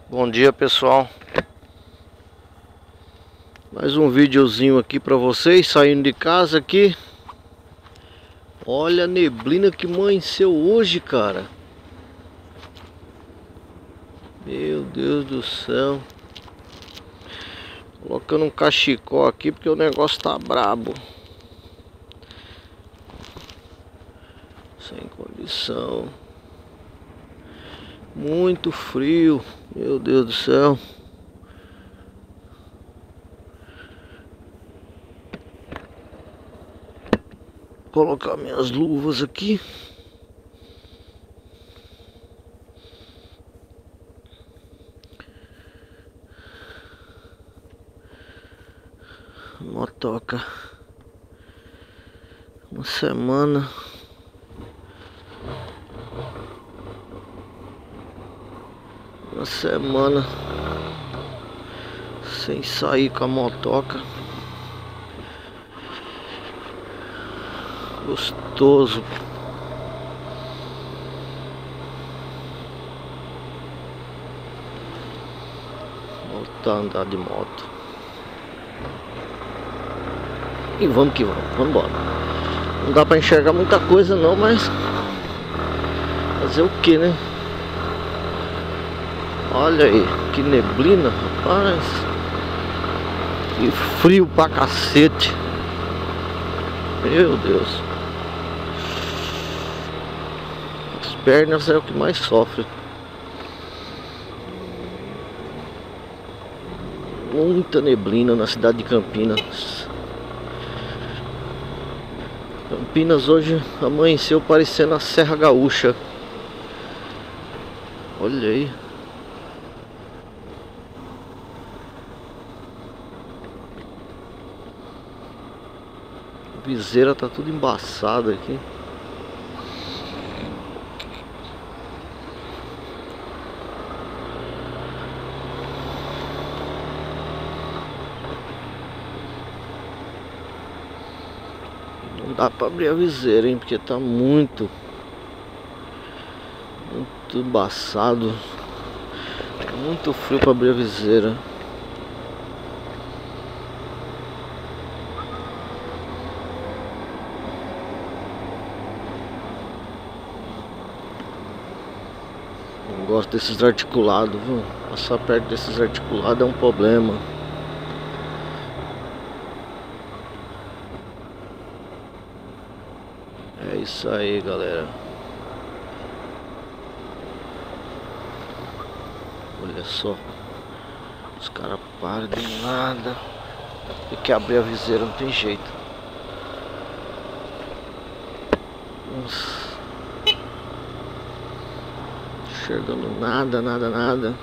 Bom dia, pessoal. Mais um videozinho aqui pra vocês, saindo de casa aqui. Olha a neblina que amanheceu hoje, cara. Meu Deus do céu. Colocando um cachecol aqui porque o negócio tá brabo. Sem condição. Muito frio. Meu Deus do céu. Vou colocar minhas luvas aqui. Motoca. Uma semana. Uma semana sem sair com a motoca. Gostoso. Voltar a andar de moto. E vamos que vamos, vamos embora. Não dá pra enxergar muita coisa não, mas fazer o que, né? Olha aí, que neblina, rapaz. Que frio pra cacete. Meu Deus. As pernas é o que mais sofre. Muita neblina na cidade de Campinas. Campinas hoje amanheceu parecendo a Serra Gaúcha. Olha aí. A viseira tá tudo embaçada aqui. Não dá pra abrir a viseira, hein, porque tá muito embaçado. Muito frio pra abrir a viseira. Não gosto desses articulados, viu? Passar perto desses articulados é um problema. É isso aí, galera. Olha só. Os caras param de nada. Tem que abrir a viseira, não tem jeito. Nossa. Enxergando nada, nada, nada.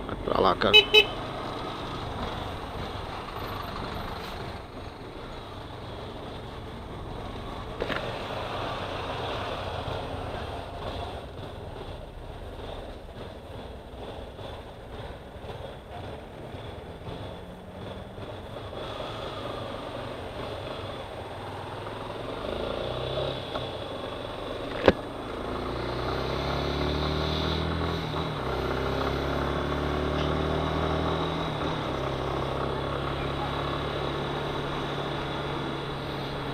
Vai pra lá, cara.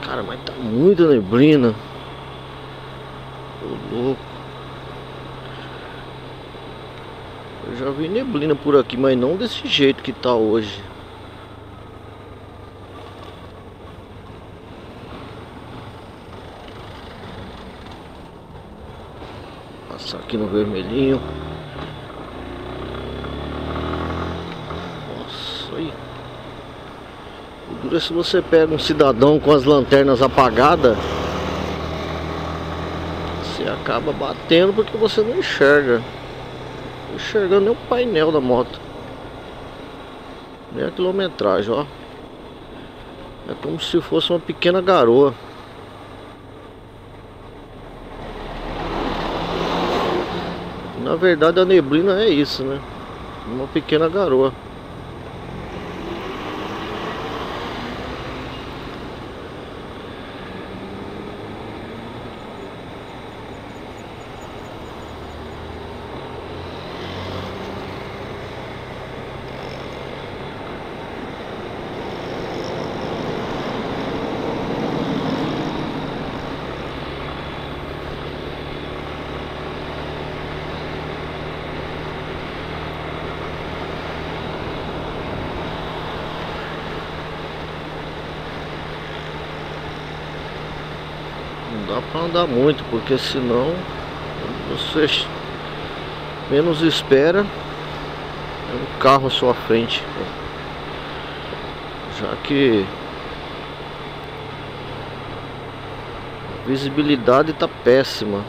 Cara, mas tá muita neblina. Tô louco. Eu já vi neblina por aqui, mas não desse jeito que tá hoje. Passar aqui no vermelhinho. Nossa, aí. O duro é se você pega um cidadão com as lanternas apagadas, você acaba batendo porque você não enxerga. Não enxergando nem o painel da moto. Nem a quilometragem, ó. É como se fosse uma pequena garoa. Na verdade a neblina é isso, né? Uma pequena garoa. Não dá pra andar muito, porque senão você menos espera, é um carro à sua frente. Já que a visibilidade tá péssima.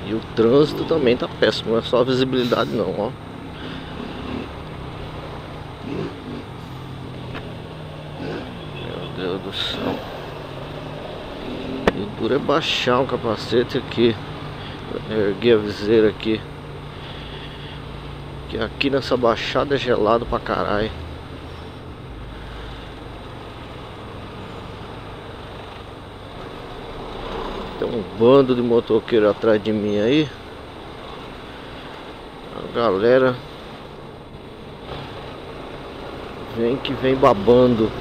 E o trânsito também tá péssimo, não é só a visibilidade não, ó. Meu Deus do céu. E o duro é baixar o capacete aqui. Erguer a viseira aqui. Que aqui nessa baixada é gelado pra caralho. Tem um bando de motoqueiro atrás de mim aí. A galera vem babando.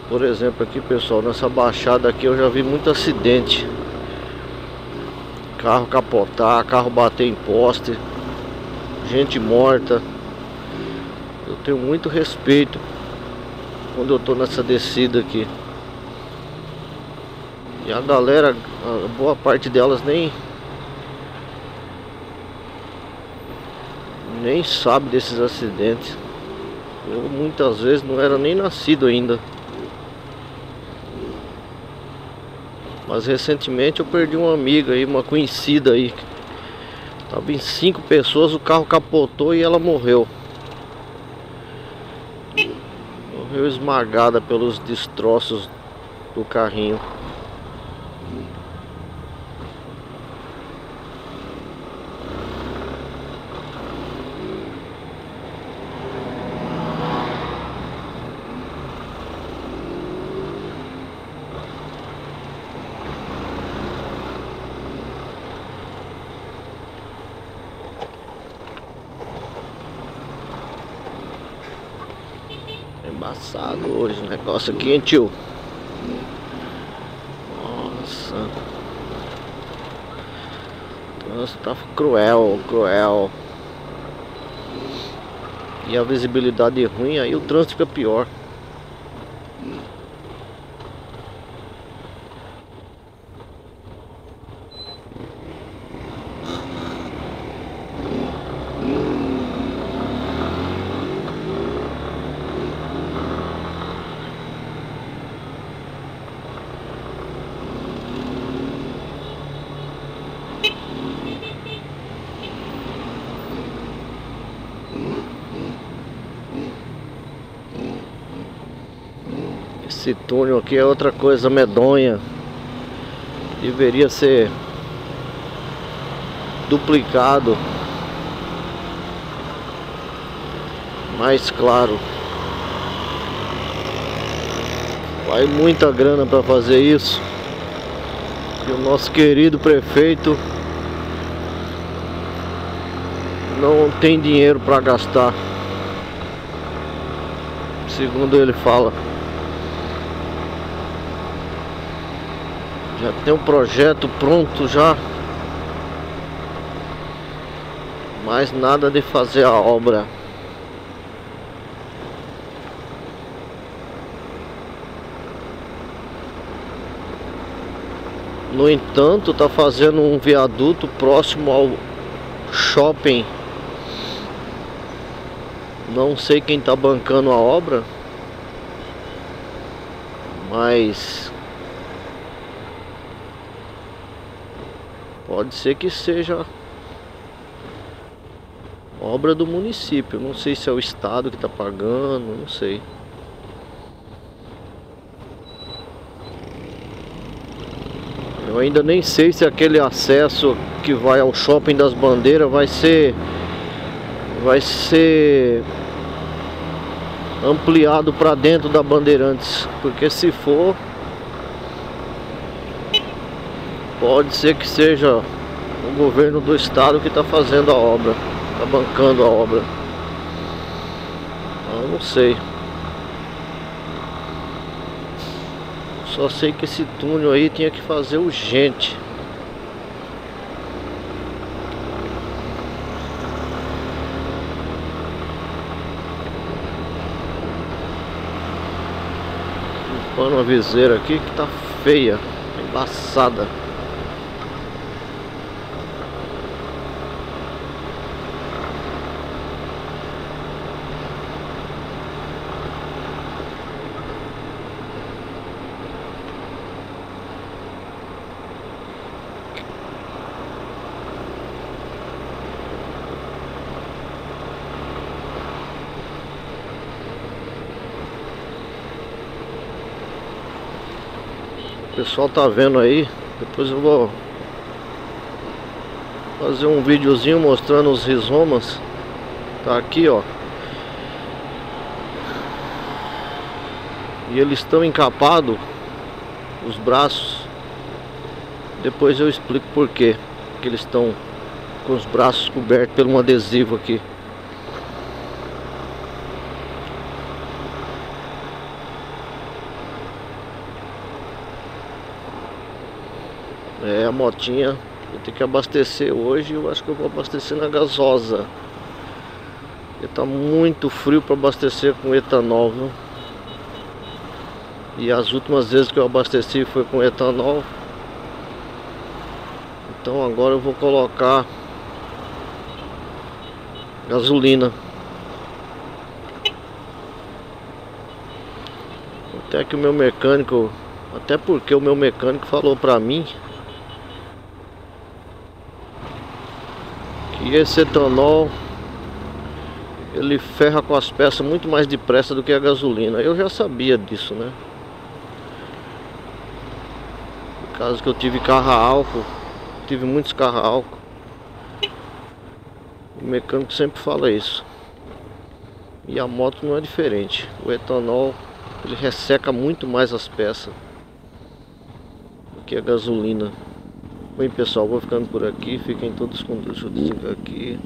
Por exemplo aqui, pessoal, nessa baixada aqui eu já vi muito acidente. Carro capotar, carro bater em poste, gente morta. Eu tenho muito respeito quando eu tô nessa descida aqui. E a galera, a boa parte delas nem sabe desses acidentes. Eu muitas vezes não era nem nascido ainda. Mas recentemente eu perdi uma amiga aí, uma conhecida aí. Tava em 5 pessoas, o carro capotou e ela morreu. Morreu esmagada pelos destroços do carrinho. Embaçado hoje o negócio aqui, hein, tio? Nossa, o trânsito tá cruel, cruel. E a visibilidade ruim, aí o trânsito fica pior. Esse túnel aqui é outra coisa medonha. Deveria ser duplicado, mais claro. Vai muita grana para fazer isso. E o nosso querido prefeito não tem dinheiro para gastar, segundo ele fala. Já tem um projeto pronto já, mas nada de fazer a obra. No entanto, tá fazendo um viaduto próximo ao shopping. Não sei quem tá bancando a obra, mas pode ser que seja obra do município. Não sei se é o estado que tá pagando, não sei. Eu ainda nem sei se aquele acesso que vai ao Shopping das Bandeiras vai ser ampliado para dentro da Bandeirantes, porque se for, pode ser que seja o governo do estado que está fazendo a obra. tá bancando a obra. Eu não sei. Só sei que esse túnel aí tinha que fazer urgente. Limpando uma viseira aqui que tá feia, tá embaçada. O pessoal tá vendo aí. Depois eu vou fazer um videozinho mostrando os rizomas. Tá aqui, ó. E eles estão encapados, os braços. Depois eu explico por quê que eles estão com os braços cobertos por um adesivo aqui. É, a motinha eu tenho que abastecer hoje. Eu acho que eu vou abastecer na gasosa. Porque tá muito frio para abastecer com etanol, viu? E as últimas vezes que eu abasteci foi com etanol. Então agora eu vou colocar gasolina. Até que o meu mecânico, até porque o meu mecânico falou pra mim que esse etanol ele ferra com as peças muito mais depressa do que a gasolina. Eu já sabia disso, né? Por causa que eu tive carro a álcool, tive muitos carros a álcool. O mecânico sempre fala isso. E a moto não é diferente. O etanol ele resseca muito mais as peças do que a gasolina. Bem, pessoal, vou ficando por aqui. Fiquem todos com Deus. Deixa eu desligar aqui.